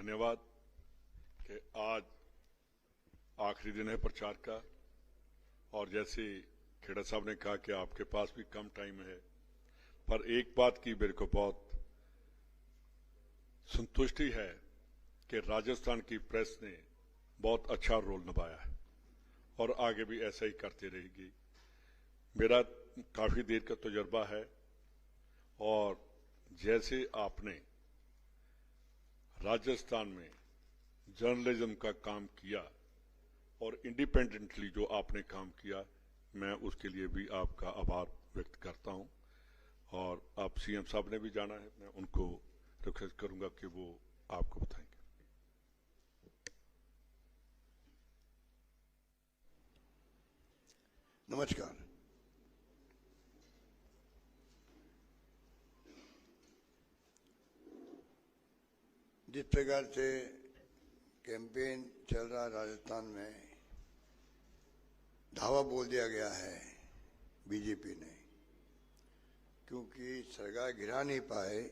धन्यवाद कि आज आखिरी दिन है प्रचार का, और जैसे खेड़ा साहब ने कहा कि आपके पास भी कम टाइम है, पर एक बात की मेरे को बहुत संतुष्टि है कि राजस्थान की प्रेस ने बहुत अच्छा रोल निभाया है और आगे भी ऐसा ही करती रहेगी। मेरा काफी देर का तजुर्बा है, और जैसे आपने राजस्थान में जर्नलिज्म का काम किया और इंडिपेंडेंटली जो आपने काम किया, मैं उसके लिए भी आपका आभार व्यक्त करता हूं। और आप सीएम साहब ने भी जाना है, मैं उनको रिक्वेस्ट करूंगा कि वो आपको बताएंगे। नमस्कार। जिस प्रकार से कैंपेन चल रहा राजस्थान में, धावा बोल दिया गया है बीजेपी ने, क्योंकि सरकार गिरा नहीं पाए।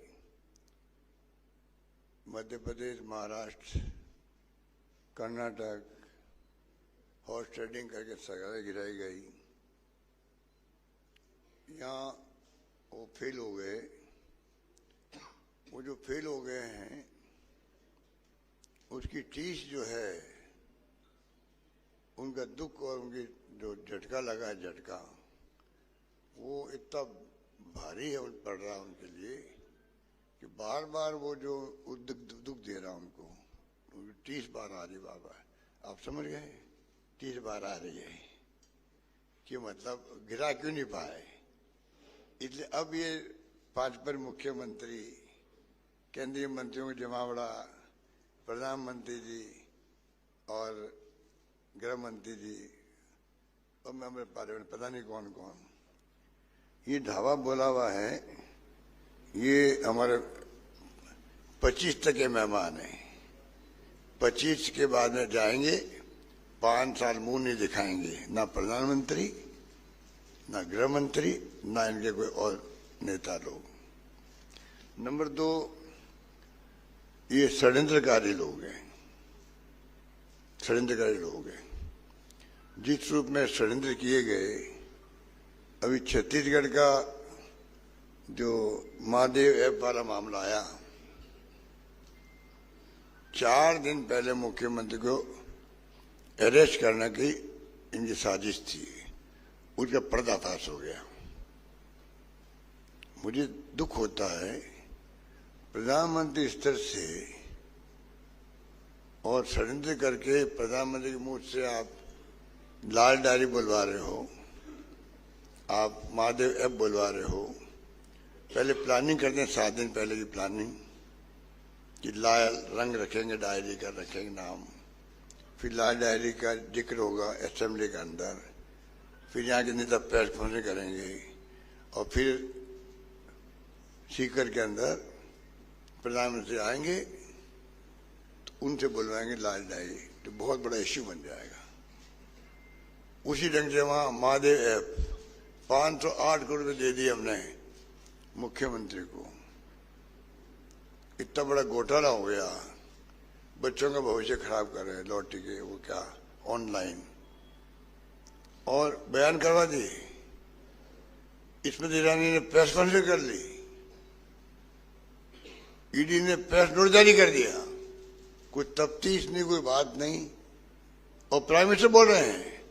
मध्य प्रदेश, महाराष्ट्र, कर्नाटक हॉर्स ट्रेडिंग करके सरकारें गिराई गई। यहाँ वो फेल हो गए। वो जो फेल हो गए हैं उसकी टीस जो है, उनका दुख और उनकी जो झटका लगा है, झटका वो इतना भारी है पड़ रहा है उनके लिए कि बार बार वो जो दुख दे रहा उनको, उनकी 30 बार आ रही। बाबा आप समझ गए, 30 बार आ रही है कि मतलब गिरा क्यों नहीं पाए। इसलिए अब ये 5 पर मुख्यमंत्री, केंद्रीय मंत्रियों के जमावड़ा, प्रधानमंत्री जी और गृह मंत्री जी और मेंबर पार्लियामेंट, पता नहीं कौन कौन, ये धावा बोला हुआ है। ये हमारे 25 तक के मेहमान हैं। 25 के बाद में जाएंगे, 5 साल मुंह नहीं दिखाएंगे, ना प्रधानमंत्री, ना गृह मंत्री, ना इनके कोई और नेता लोग। नंबर 2, ये षड्यंत्रकारी लोग हैं। षड्यंत्रकारी लोग हैं। जिस रूप में षड्यंत्र किए गए, अभी छत्तीसगढ़ का जो महादेव ऐप वाला मामला आया, 4 दिन पहले मुख्यमंत्री को अरेस्ट करने की इनकी साजिश थी, उसका पर्दाफाश हो गया। मुझे दुख होता है प्रधानमंत्री स्तर से और षड्यंत्र करके प्रधानमंत्री के मुंह से आप लाल डायरी बुलवा रहे हो, आप महादेव ऐप बुलवा रहे हो। पहले प्लानिंग करते हैं, 7 दिन पहले की प्लानिंग कि लाल रंग रखेंगे, डायरी का रखेंगे नाम, फिर लाल डायरी का जिक्र होगा असेंबली के अंदर, फिर यहाँ के नेता प्रेस कॉन्फ्रेंस करेंगे, और फिर सीकर के अंदर प्रधानमंत्री आएंगे तो उनसे बुलवाएंगे लाल डायरी, तो बहुत बड़ा इश्यू बन जाएगा। उसी ढंग से वहां महादेव ऐप 508 करोड़ रुपए दे दिए हमने मुख्यमंत्री को। इतना बड़ा घोटाला हो गया, बच्चों का भविष्य खराब कर रहे हैं, लॉटरी के वो क्या ऑनलाइन, और बयान करवा दिए। स्मृति ईरानी ने प्रेस कॉन्फ्रेंस कर ली, ईडी ने प्रेस नोट जारी कर दिया, कोई तफ्तीश नहीं, कोई बात नहीं। और प्राइम मिनिस्टर बोल रहे हैं,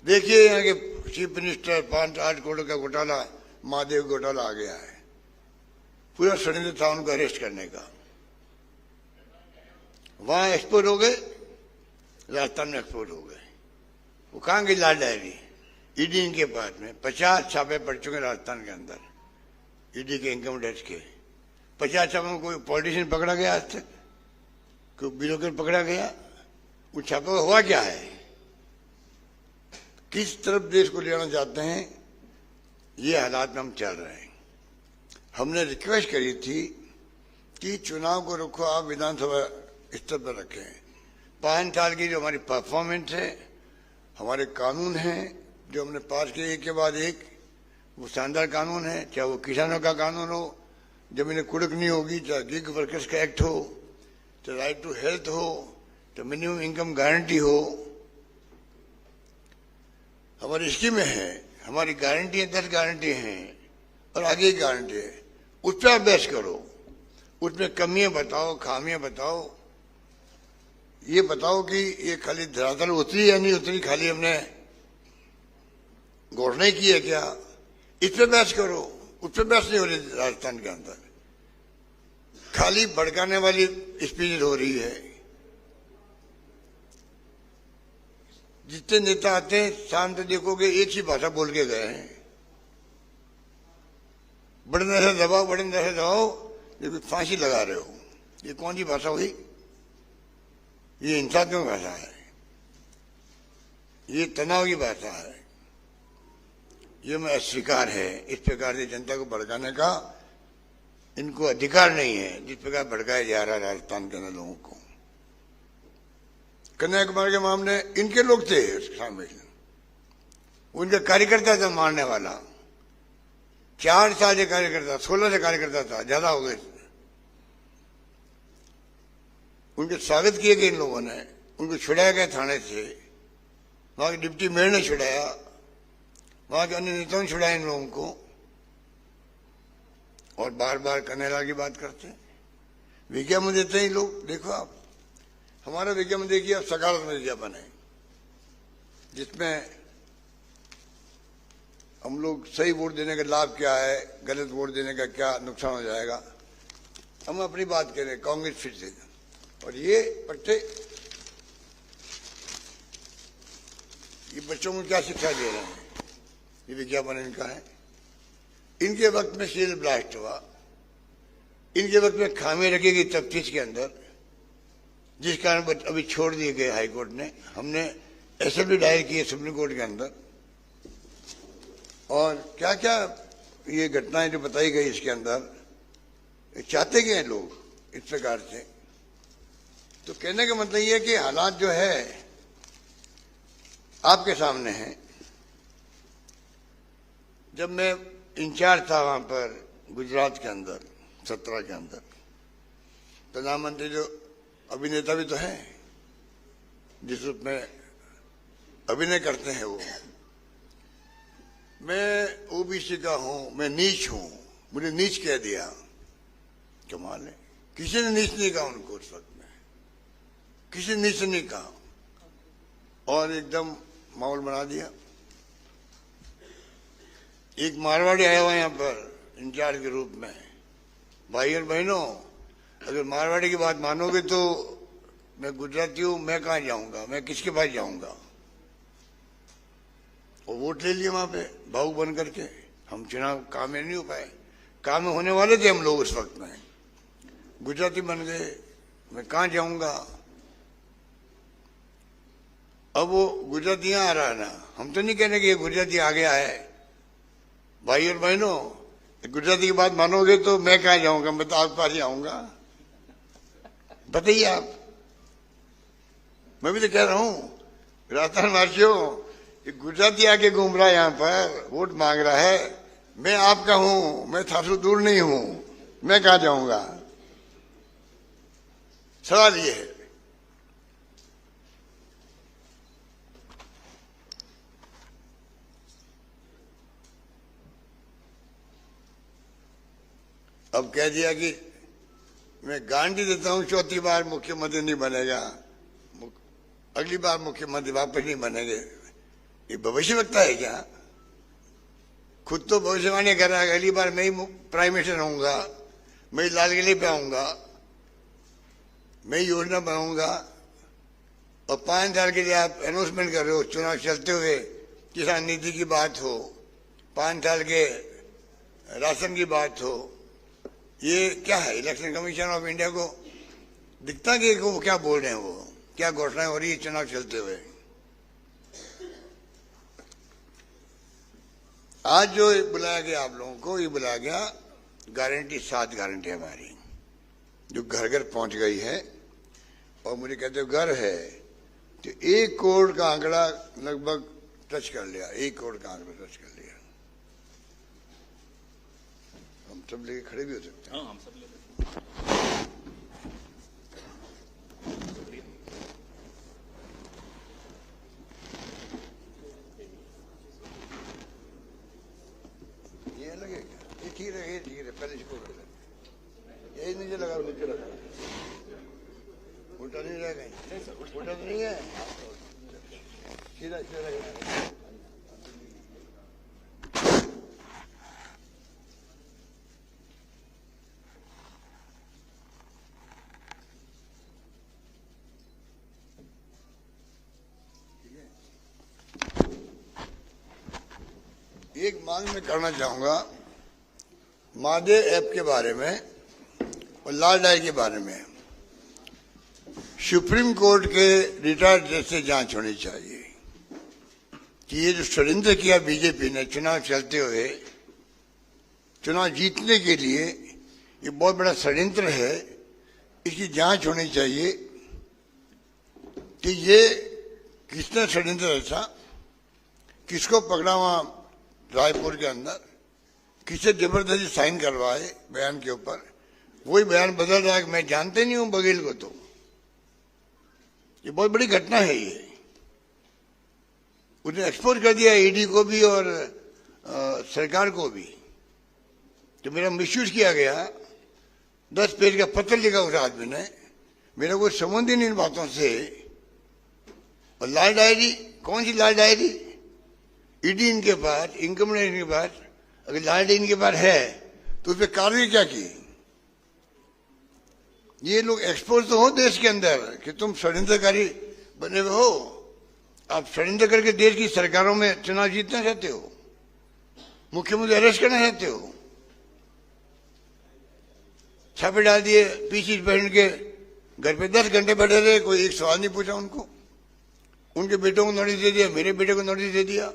देखिए यहाँ के चीफ मिनिस्टर 5-8 करोड़ का घोटाला, महादेव घोटाला आ गया है। पूरा षड्यंत्र था उनको अरेस्ट करने का। वहां एक्सपोर्ट हो गए, राजस्थान में एक्सपोर्ट हो गए। वो कहाँ गई लाल डायरी? ईडी इनके पास में 50 छापे पड़ चुके राजस्थान के अंदर, ईडी के इनकम टैक्स के 50 छापों में कोई पॉलिटिशियन पकड़ा गया आज तक? कोई ब्यूरोक्रेट पकड़ा गया? उस छापे में हुआ क्या है? किस तरफ देश को ले जाना चाहते हैं, ये हालात में हम चल रहे हैं। हमने रिक्वेस्ट करी थी कि चुनाव को रखो, आप विधानसभा स्तर पर रखें। 5 साल की जो हमारी परफॉर्मेंस है, हमारे कानून हैं जो हमने पास किए एक के बाद एक, वो शानदार कानून है। चाहे वो किसानों का कानून हो, जमीनें कुड़क नहीं होगी, चाहे गिग वर्कर्स का एक्ट हो, तो राइट टू हेल्थ हो, तो मिनिमम इनकम गारंटी हो। हमारी स्कीमें हैं, हमारी गारंटी है, 10 गारंटी हैं और आगे की गारंटी है। उस पर आप बहस करो, उसमें कमियां बताओ, खामियां बताओ, ये बताओ कि ये खाली धरातल उतरी या नहीं उतरी, खाली हमने गौर नहीं की है क्या, इस पर बहस करो। उस पर बहस नहीं हो रही राजस्थान के अंदर, खाली भड़काने वाली स्पीच हो रही है। जितने नेता आते हैं शाम तक देखोगे एक ही भाषा बोल के गए हैं, बड़े नशे दबाओ, बड़े नशे दबाओ, लेकिन फांसी लगा रहे हो। ये कौन सी भाषा हुई? ये हिंसा की भाषा है, ये तनाव की भाषा है, ये मैं अस्वीकार है। इस प्रकार से जनता को भड़काने का इनको अधिकार नहीं है, जिस प्रकार भड़काया जा रहा है राजस्थान के अंदर लोगों को। कन्याकुमारी के मामले इनके लोग थे शामिल, उनका कार्यकर्ता था मारने वाला, 4 साल से कार्यकर्ता, 16 से कार्यकर्ता था, ज्यादा हो गए। उनके स्वागत किए गए इन लोगों ने, उनको छुड़ाया गया थाने से, वहां के डिप्टी मेयर ने छुड़ाया, वहां के अन्य नेताओं ने छुड़ाया इन लोगों को, और बार बार कन्हैया की बात करते हैं, विज्ञापन देते हैं लोग। देखो आप, हमारा विज्ञापन देखिए आप, सकारात्मक विज्ञापन है, जिसमें हम लोग सही वोट देने का लाभ क्या है, गलत वोट देने का क्या नुकसान हो जाएगा, हम अपनी बात कह रहे हैं, कांग्रेस फिर से। और ये पट्टे, ये बच्चों को क्या शिक्षा दे रहे हैं, ये विज्ञापन इनका है। इनके वक्त में सीरियल ब्लास्ट हुआ, इनके वक्त में खामी रखी गई तफ्तीश के अंदर, जिस कारण अभी छोड़ दिए गए हाईकोर्ट ने। हमने एसएलपी दायर की है सुप्रीम कोर्ट के अंदर, और क्या क्या ये घटनाएं जो बताई गई इसके अंदर, चाहते क्या हैं लोग इस प्रकार से। तो कहने का मतलब ये है कि हालात जो है आपके सामने हैं। जब मैं इंचार्ज था वहां पर गुजरात के अंदर 17 के अंदर, प्रधानमंत्री जो अभिनेता भी तो हैं, जिस रूप में अभिनय करते हैं वो, मैं ओबीसी का हूं, मैं नीच हूं, मुझे नीच कह दिया। कमाल है, किसी ने नीच नहीं कहा उनको उस वक्त में, किसी ने नीच नहीं कहा, और एकदम माहौल बना दिया। एक मारवाड़ी आया हुआ यहाँ पर इंचार्ज के रूप में। भाई और बहनों, अगर मारवाड़ी की बात मानोगे तो मैं गुजराती हूं, मैं कहाँ जाऊंगा, मैं किसके पास जाऊंगा। और वोट ले लिए वहां पे भावुक बन करके। हम चुनाव काम में नहीं हो पाए, काम में होने वाले थे हम लोग उस वक्त में, गुजराती बन गए, मैं कहाँ जाऊंगा। अब वो गुजराती यहाँ आ रहा है ना, हम तो नहीं कहने कि ये गुजराती आ गया है। भाई और बहनों, गुजराती की बात मानोगे तो मैं कहाँ जाऊंगा, मैं तो आपके पास ही आऊंगा। बताइए आप, मैं भी तो कह रहा हूं राजस्थान वासियों, गुजराती आके घूम रहा है यहाँ पर, वोट मांग रहा है, मैं आपका हूं, मैं थासु दूर नहीं हूं, मैं कहाँ जाऊंगा। सवाल ये है। अब कह दिया कि मैं गारंटी देता हूं 4थी बार मुख्यमंत्री नहीं बनेगा, अगली बार मुख्यमंत्री वापस नहीं बनेंगे। ये भविष्यवक्ता है क्या? खुद तो भविष्यवाणी कर रहा है, अगली बार मैं ही प्राइम मिनिस्टर होऊंगा, मैं ही लाल किले पे आऊंगा, मैं ही योजना बनाऊंगा, और 5 साल के लिए आप अनाउंसमेंट कर रहे हो, चुनाव चलते हुए किसान नीति की बात हो, 5 साल के राशन की बात हो। ये क्या है? इलेक्शन कमीशन ऑफ इंडिया को दिखता कि वो क्या बोल रहे हैं, वो क्या घोषणाएं हो रही है चुनाव चलते हुए। आज जो बुलाया गया आप लोगों को, ये बुलाया गया गारंटी, 7 गारंटी हमारी जो घर घर पहुंच गई है। और मुझे कहते हो घर है तो 1 करोड़ का आंकड़ा लगभग टच कर लिया, 1 करोड़ का आंकड़ा टच कर लिया। हम सब लेके खड़े भी हो सकते हैं। हाँ, हम सब लेके। पहले इसको कर ले, यही नीचे लगा, नीचे लगा, उल्टा नहीं रहेगा, उल्टा तो नहीं है, सीधा सीधा रहेगा। एक मांग मैं करना चाहूंगा मादे ऐप के बारे में और लाल डायरी के बारे में। सुप्रीम कोर्ट के रिटायर्ड जज से जांच होनी चाहिए कि ये जो षड्यंत्र किया बीजेपी ने चुनाव चलते हुए, चुनाव जीतने के लिए, ये बहुत बड़ा षड्यंत्र है, इसकी जांच होनी चाहिए कि ये किसने षड्यंत्र रचा, किसको पकड़ा वहां रायपुर के अंदर, किसे जबरदस्ती साइन करवाए बयान के ऊपर। वही बयान बदल रहा है कि मैं जानते नहीं हूं बघेल को। तो ये बहुत बड़ी घटना है। ये उसने एक्सपोज कर दिया ईडी को भी और सरकार को भी। तो मेरा मिसयूज किया गया, 10 पेज का पत्र लिखा उस आदमी ने, मेरा कोई संबंध ही नहीं इन बातों से। और लाल डायरी, कौन सी लाल डायरी? ईडी इनके पास, इनकम टैक्स इनके पास, अगर लाल डायरी इनके पास है तो उस पर कार्रवाई क्या की? ये लोग एक्सपोज तो हो देश के अंदर कि तुम षड्यंत्रकारी बने हुए हो, आप षड्यंत्र करके देश की सरकारों में चुनाव जीतना चाहते हो, मुख्यमंत्री अरेस्ट करना चाहते हो। छापे डाल दिए, पीसी बहन के घर पे 10 घंटे बैठे रहे, कोई एक सवाल नहीं पूछा उनको। उनके बेटों को नोटिस दे दिया, मेरे बेटे को नोटिस दे दिया।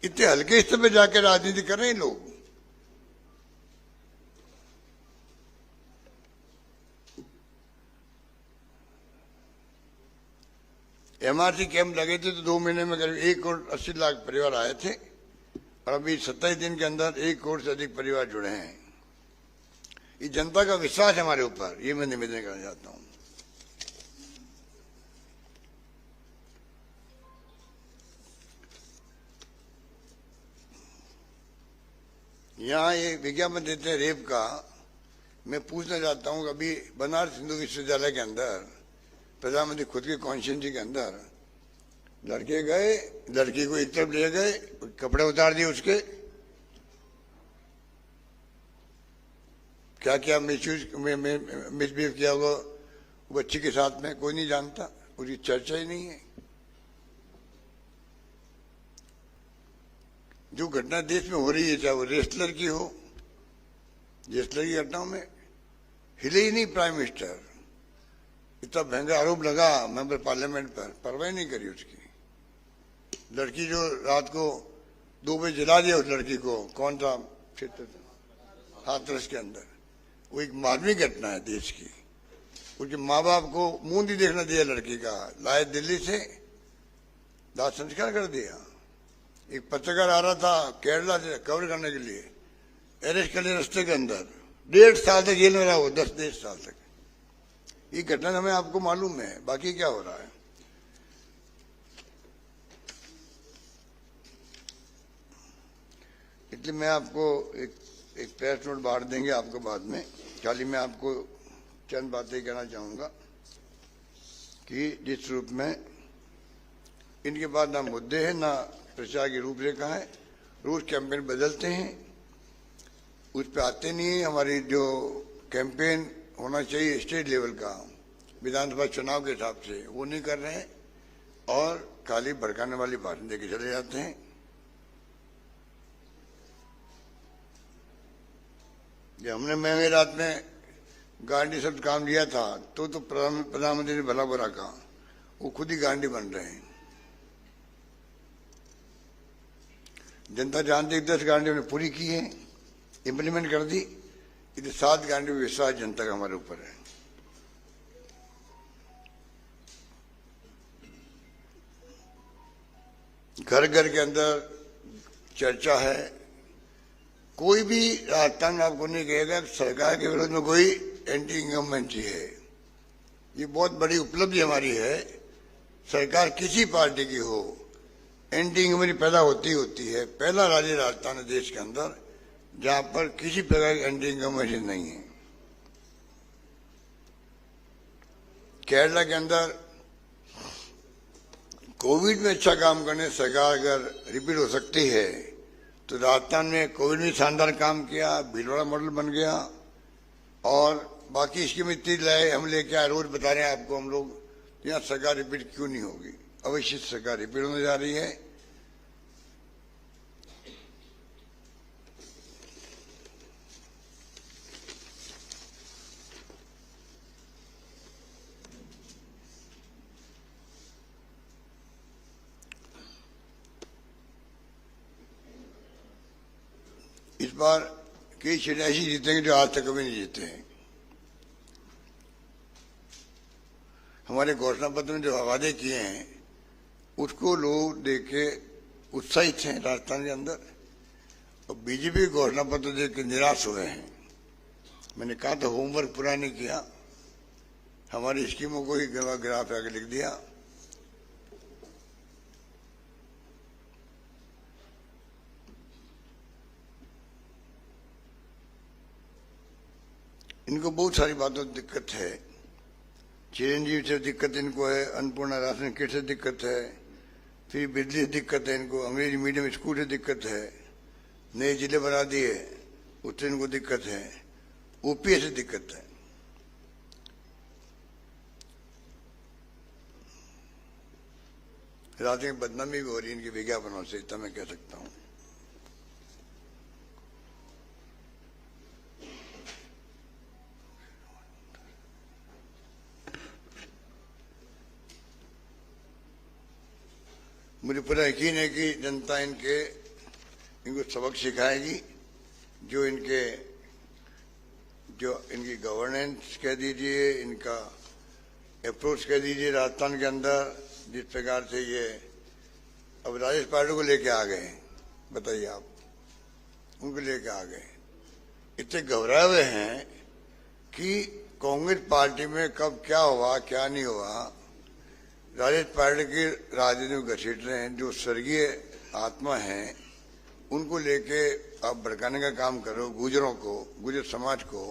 इतने हल्के स्तर पे जाकर राजनीति कर रहे हैं लोग। एमआरसी कैंप लगे थे तो 2 महीने में करीब 1 करोड़ 80 लाख परिवार आए थे और अभी 27 दिन के अंदर 1 करोड़ से अधिक परिवार जुड़े हैं। ये जनता का विश्वास है हमारे ऊपर, ये मैं निवेदन करना चाहता हूं। यहाँ ये विज्ञापन देते हैं रेप का। मैं पूछना चाहता हूँ, अभी बनारस हिंदू विश्वविद्यालय के अंदर प्रधानमंत्री खुद के कॉन्स्टिट्यूंसी के अंदर लड़के गए, लड़की को एक तरफ ले गए, कपड़े उतार दिए उसके, क्या क्या मिसबिहेव किया होगा बच्ची के साथ में कोई नहीं जानता, उसकी चर्चा ही नहीं है। जो घटना देश में हो रही है, चाहे वो रेसलर की हो, रेसलर की घटनाओं में हिले ही नहीं प्राइम मिनिस्टर। इतना महंगा आरोप लगा मेंबर पार्लियामेंट पर, परवाह नहीं करी उसकी। लड़की जो रात को 2 बजे जला दिया, उस लड़की को कौन सा क्षेत्र था, हाथरस के अंदर, वो एक मार्मिक घटना है देश की। उसके माँ बाप को मुंह नहीं देखना दिया लड़की का, लाए दिल्ली से, दाह संस्कार कर दिया। एक पत्रकार आ रहा था केरला से कवर करने के लिए, अरेस्ट कर लिया रास्ते के अंदर, 1.5 साल तक जेल में रहा वो, 10 साल तक। ये घटना हमें आपको मालूम है, बाकी क्या हो रहा है। इसलिए मैं आपको एक प्रेस नोट बांट देंगे आपको बाद में। खाली मैं आपको चंद बातें कहना चाहूंगा कि जिस रूप में इनके पास ना मुद्दे हैं ना प्रचार की रूपरेखा है, रोज कैंपेन बदलते हैं, उस पर आते नहीं है। हमारी जो कैंपेन होना चाहिए स्टेट लेवल का, विधानसभा चुनाव के हिसाब से, वो नहीं कर रहे हैं और खाली भड़काने वाली भाषण देके चले जाते हैं। जब हमने महंगे रात में गांधी शब्द काम लिया था तो प्रधानमंत्री ने भला बुरा कहा, वो खुद ही गांधी बन रहे हैं। जनता जानती है 10 गांधी ने पूरी की है, इंप्लीमेंट कर दी। इधर 7 गांधी में विश्वास जनता का हमारे ऊपर है। घर घर के अंदर चर्चा है, कोई भी राजस्थान में आपको नहीं कहेगा सरकार के विरोध में कोई एंटी इनकम्बेंसी है। ये बहुत बड़ी उपलब्धि हमारी है। सरकार किसी पार्टी की हो, एंटी इनकम्बेंसी पैदा होती है। पहला राज्य राजस्थान है देश के अंदर जहां पर किसी प्रकार की एंटी इनकम मशीन नहीं है। केरला के अंदर कोविड में अच्छा काम करने सरकार अगर रिपीट हो सकती है तो राजस्थान में कोविड में शानदार काम किया, भीलवाड़ा मॉडल बन गया और बाकी स्कीम इतनी लाए हम लेके आए, रोज बता रहे हैं आपको हम लोग, यहाँ सरकार रिपीट क्यों नहीं होगी? अवश्य सरकार रिपीट होने जा रही है। इस बार कई सीटें ऐसी जीतेंगे जो आज तक कभी नहीं जीते हैं। हमारे घोषणा पत्र में जो वादे किए हैं उसको लोग देख के उत्साहित हैं राजस्थान के अंदर, और बीजेपी घोषणा पत्र देख के निराश हुए हैं। मैंने कहा था होमवर्क पूरा नहीं किया, हमारी स्कीमों को ही ग्राफ आगे लिख दिया। इनको बहुत सारी बातों से दिक्कत है। चिरंजीवी से दिक्कत इनको है, अन्नपूर्णा राशन किट से दिक्कत है, फिर बिजली से दिक्कत है इनको, अंग्रेजी मीडियम स्कूल से दिक्कत है, नए जिले बना दिए उससे इनको दिक्कत है, ओपीएस से दिक्कत है। राज्य में बदनामी भी हो रही है इनके विज्ञापनों से, इतना मैं कह सकता हूँ। मुझे पूरा यकीन है कि जनता इनको सबक सिखाएगी। जो इनकी गवर्नेंस कह दीजिए, इनका अप्रोच कह दीजिए राजस्थान के अंदर, जिस प्रकार से ये अब राजेश पार्टी को लेके आ गए, बताइए आप, उनको लेके आ गए, इतने घबराए हुए हैं कि कांग्रेस पार्टी में कब क्या हुआ क्या नहीं हुआ। राजेश पार्टी की राजनीति में घसीट रहे हैं। जो स्वर्गीय आत्मा हैं उनको लेके आप भड़काने का काम करो, गुजरों को, गुजर समाज को।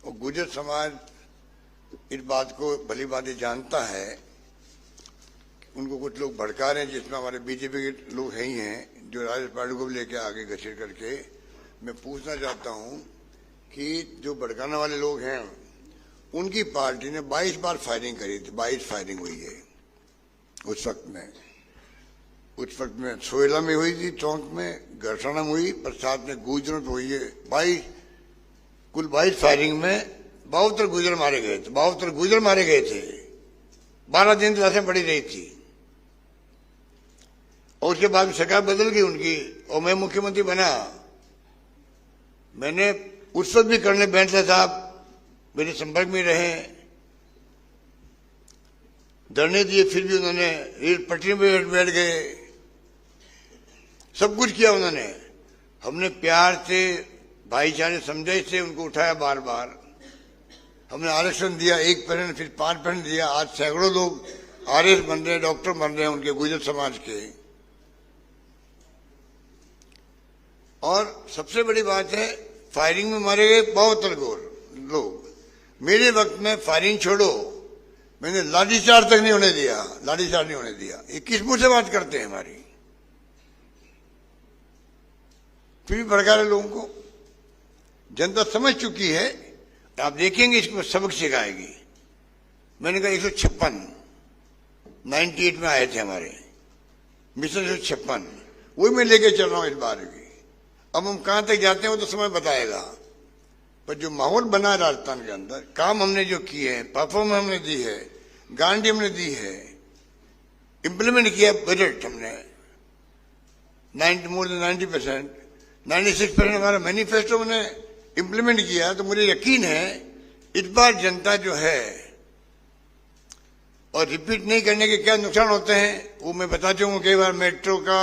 और गुजर समाज इस बात को भली भांति जानता है, उनको कुछ लोग भड़का रहे हैं, जिसमें हमारे बीजेपी के लोग हैं ही हैं, जो राजेश पार्टी को भी लेके आगे घसीट करके। मैं पूछना चाहता हूं कि जो भड़काने वाले लोग हैं उनकी पार्टी ने 22 बार फायरिंग करी थी, 22 फायरिंग हुई है उस वक्त में सोयला में हुई थी, चौंक में, घरसाना में हुई, प्रसाद में, गुजरों तो हुई है। कुल 22 फायरिंग में 72 गुजर मारे गए थे, 72 गुजर मारे गए थे। 12 दिन तो लाशें पड़ी रही थी और उसके बाद सरकार बदल गई उनकी और मैं मुख्यमंत्री बना। मैंने उस वक्त भी कर्नल बैंसला साहब मेरे संपर्क में रहे, धरने दिए, फिर भी उन्होंने रेल पटरी में बैठ गए, सब कुछ किया उन्होंने। हमने प्यार से, भाईचारे समझाई से उनको उठाया बार बार। हमने आरक्षण दिया 1%, फिर 5% दिया। आज सैकड़ों लोग आरएस बन रहे हैं, डॉक्टर बन रहे हैं उनके गुजर समाज के। और सबसे बड़ी बात है, फायरिंग में मारे गए 72 लोग। मेरे वक्त में फायरिंग छोड़ो, मैंने लाठीचार्ज तक नहीं होने दिया, लाठीचार्ज नहीं होने दिया। ये किस मुंह से बात करते हैं हमारी? फिर भी भड़का रहे लोगों को। जनता समझ चुकी है, आप देखेंगे इसको सबक सिखाएगी। मैंने कहा 156 98 में आए थे हमारे मिशन 156, वही मैं लेके चल रहा हूं इस बार भी। अब हम कहां तक जाते हैं वो तो समय बताएगा, पर जो माहौल बना है राजस्थान के अंदर, काम हमने जो किए हैं, परफॉर्मेंस हमने दी है, गारंटी हमने दी है, इंप्लीमेंट किया बजट हमने मोर देन 90%, 96% हमारा मैनिफेस्टो हमने इंप्लीमेंट किया। तो मुझे यकीन है इस बार जनता जो है, और रिपीट नहीं करने के क्या नुकसान होते हैं वो मैं बता चुका हूं कई बार। मेट्रो का,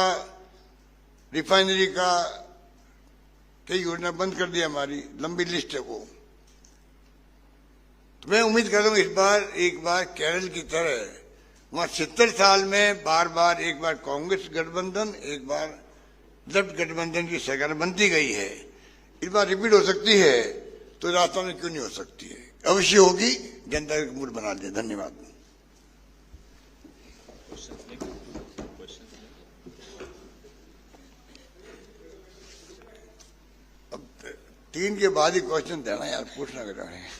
रिफाइनरी का, कई योजना बंद कर दी, हमारी लंबी लिस्ट है वो। तो मैं उम्मीद कर रहा हूं इस बार एक बार केरल की तरह वहां 70 साल में बार बार एक बार कांग्रेस गठबंधन, एक बार लेफ्ट गठबंधन की सरकार बनती गई है, इस बार रिपीट हो सकती है तो राजस्थान में क्यों नहीं हो सकती है? अवश्य होगी, जनता का मूड बना दिया। धन्यवाद। अब 3 के बाद ही क्वेश्चन देना यार, पूछना कर रहे हैं।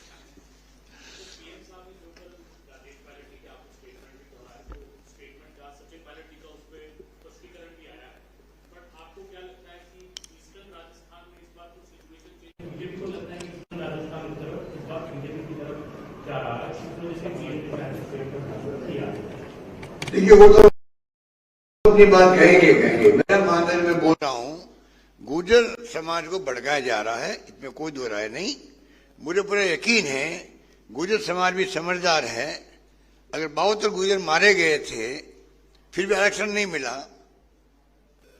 देखिए वो तो अपनी बात कहेंगे। मेरा मानना है, मैं बोल रहा हूं, गुर्जर समाज को भड़काया जा रहा है, इसमें कोई दो राय नहीं। मुझे पूरा यकीन है गुर्जर समाज भी समझदार है। अगर 72 गुर्जर मारे गए थे फिर भी आरक्षण नहीं मिला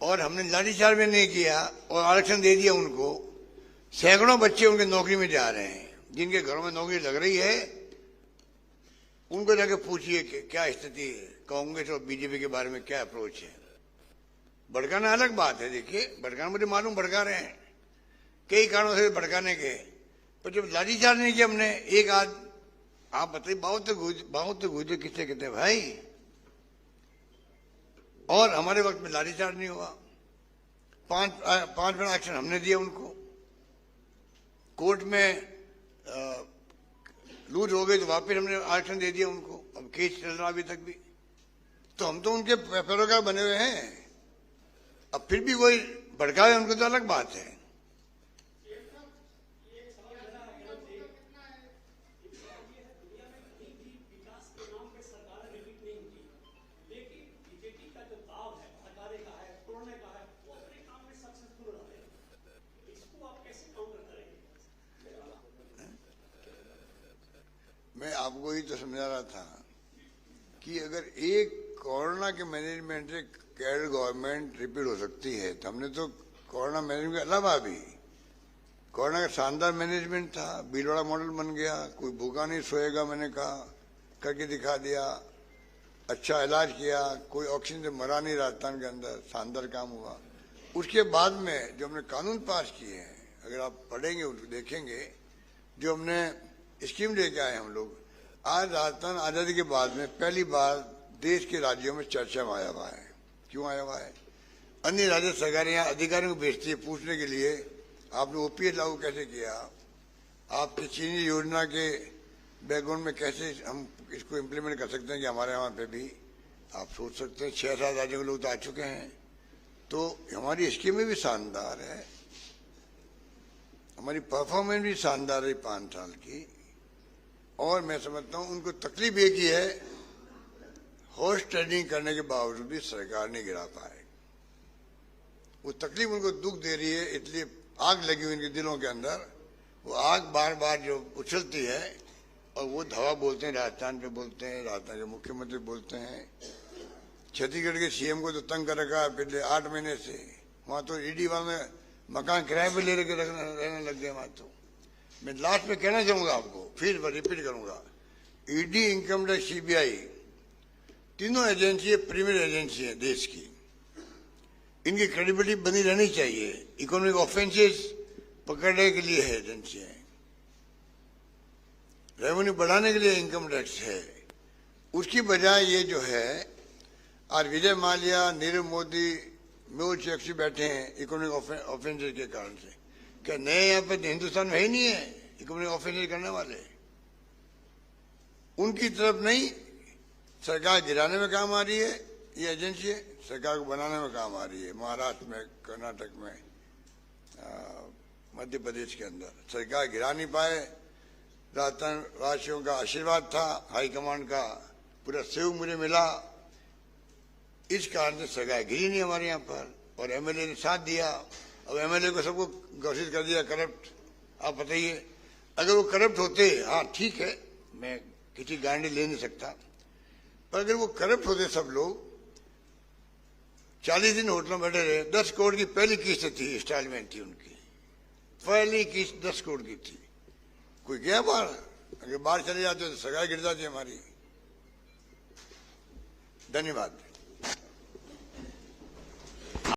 और हमने लाठीचार्ज भी नहीं किया और आरक्षण दे दिया उनको, सैकड़ों बच्चे उनके नौकरी में जा रहे हैं। जिनके घरों में नौकरी लग रही है उनको जाके पूछिए कि क्या स्थिति है, कांग्रेस और बीजेपी के बारे में क्या अप्रोच है। भड़काना अलग बात है। देखिए भड़काना मुझे मालूम, भड़का रहे हैं, कई कारणों से भड़काने के, पर जब लाठीचार्ज नहीं किया हमने एक आध, आप बताइए 72 गुर्जर किससे कहते हैं भाई? और हमारे वक्त में लाठीचार्ज नहीं हुआ, 5 मिनट एक्शन हमने दिया उनको। कोर्ट में लूट हो गई तो वापिस हमने आरक्षण दे दिया उनको, अब केस चल रहा अभी तक भी। तो हम तो उनके पैरोकार बने हुए हैं। अब फिर भी कोई भड़कावे उनको तो अलग बात है। मैं आपको ही तो समझा रहा था कि अगर एक कोरोना के मैनेजमेंट से केरल गवर्नमेंट रिपीट हो सकती है, तो हमने तो कोरोना मैनेजमेंट के अलावा भी कोरोना का शानदार मैनेजमेंट था, भीलवाड़ा मॉडल बन गया, कोई भूखा नहीं सोएगा मैंने कहा, करके दिखा दिया, अच्छा इलाज किया, कोई ऑक्सीजन से मरा नहीं राजस्थान के अंदर, शानदार काम हुआ। उसके बाद में जो हमने कानून पास किए हैं, अगर आप पढ़ेंगे उसको देखेंगे, जो हमने स्कीम लेके आए हम लोग, आज राजस्थान आजादी के बाद में पहली बार देश के राज्यों में चर्चा में आया हुआ है। क्यों आया हुआ है? अन्य राज्य सरकारें यहाँ अधिकारियों को भेजती है पूछने के लिए आपने ओपीएस लागू कैसे किया, आपकी चीनी योजना के बैकग्राउंड में कैसे हम इसको इम्प्लीमेंट कर सकते हैं कि हमारे यहाँ पे भी आप सोच सकते हैं। 6-7 राज्यों के लोग तो आ चुके हैं। तो हमारी स्कीमें भी शानदार है, हमारी परफॉर्मेंस भी शानदार है 5 साल की। और मैं समझता हूं उनको तकलीफ एक ही है, हॉर्स ट्रेडिंग करने के बावजूद भी सरकार नहीं गिरा पाए। वो तकलीफ उनको दुख दे रही है, इसलिए आग लगी हुई इनके दिलों के अंदर। वो आग बार बार जो उछलती है और वो धवा बोलते हैं, राजस्थान पे बोलते हैं, राजस्थान के मुख्यमंत्री बोलते हैं, छत्तीसगढ़ के सीएम को तो तंग कर रखा है पिछले 8 महीने से। वहां तो ईडी वाले मकान किराए पे ले रहने लग गए वहां। तो मैं लास्ट में कहना चाहूंगा आपको, फिर रिपीट करूंगा, ईडी, इनकम टैक्स, सीबीआई, तीनों एजेंसी प्रीमियर एजेंसी है देश की। इनकी क्रेडिबिलिटी बनी रहनी चाहिए। इकोनॉमिक ऑफेंसेस पकड़ने के लिए है एजेंसी है, रेवेन्यू बढ़ाने के लिए इनकम टैक्स है। उसकी बजाय ये जो है, आज विजय माल्या, नीरव मोदी, मेहुल चोकसी बैठे हैं इकोनॉमिक ऑफेंसेस के कारण से। क्या नए यहाँ पे हिंदुस्तान में ही नहीं है इकोनॉमिक ऑफेंसेस करने वाले? उनकी तरफ नहीं, सरकार गिराने में काम आ रही है ये एजेंसी, सरकार को बनाने में काम आ रही है। महाराष्ट्र में, कर्नाटक में, मध्य प्रदेश के अंदर सरकार गिरा नहीं पाए। राजस्थान वासियों का आशीर्वाद था, हाईकमांड का पूरा सहयोग मुझे मिला, इस कारण से सरकार गिरी नहीं हमारे यहाँ पर। और एमएलए ने साथ दिया। अब एमएलए को सबको घोषित कर दिया करप्ट। आप बताइए, अगर वो करप्ट होते, हाँ ठीक है, मैं किसी गारंटी ले नहीं सकता, पर अगर वो करप्ट होते सब लोग, 40 दिन होटलों में बैठे रहे, 10 करोड़ की पहली किस्त थी, इंस्टॉलमेंट थी उनकी, पहली किस्त 10 करोड़ की थी। कोई गया बाहर? अगर बाहर चले जाते तो सरकार गिर जाती हमारी। धन्यवाद।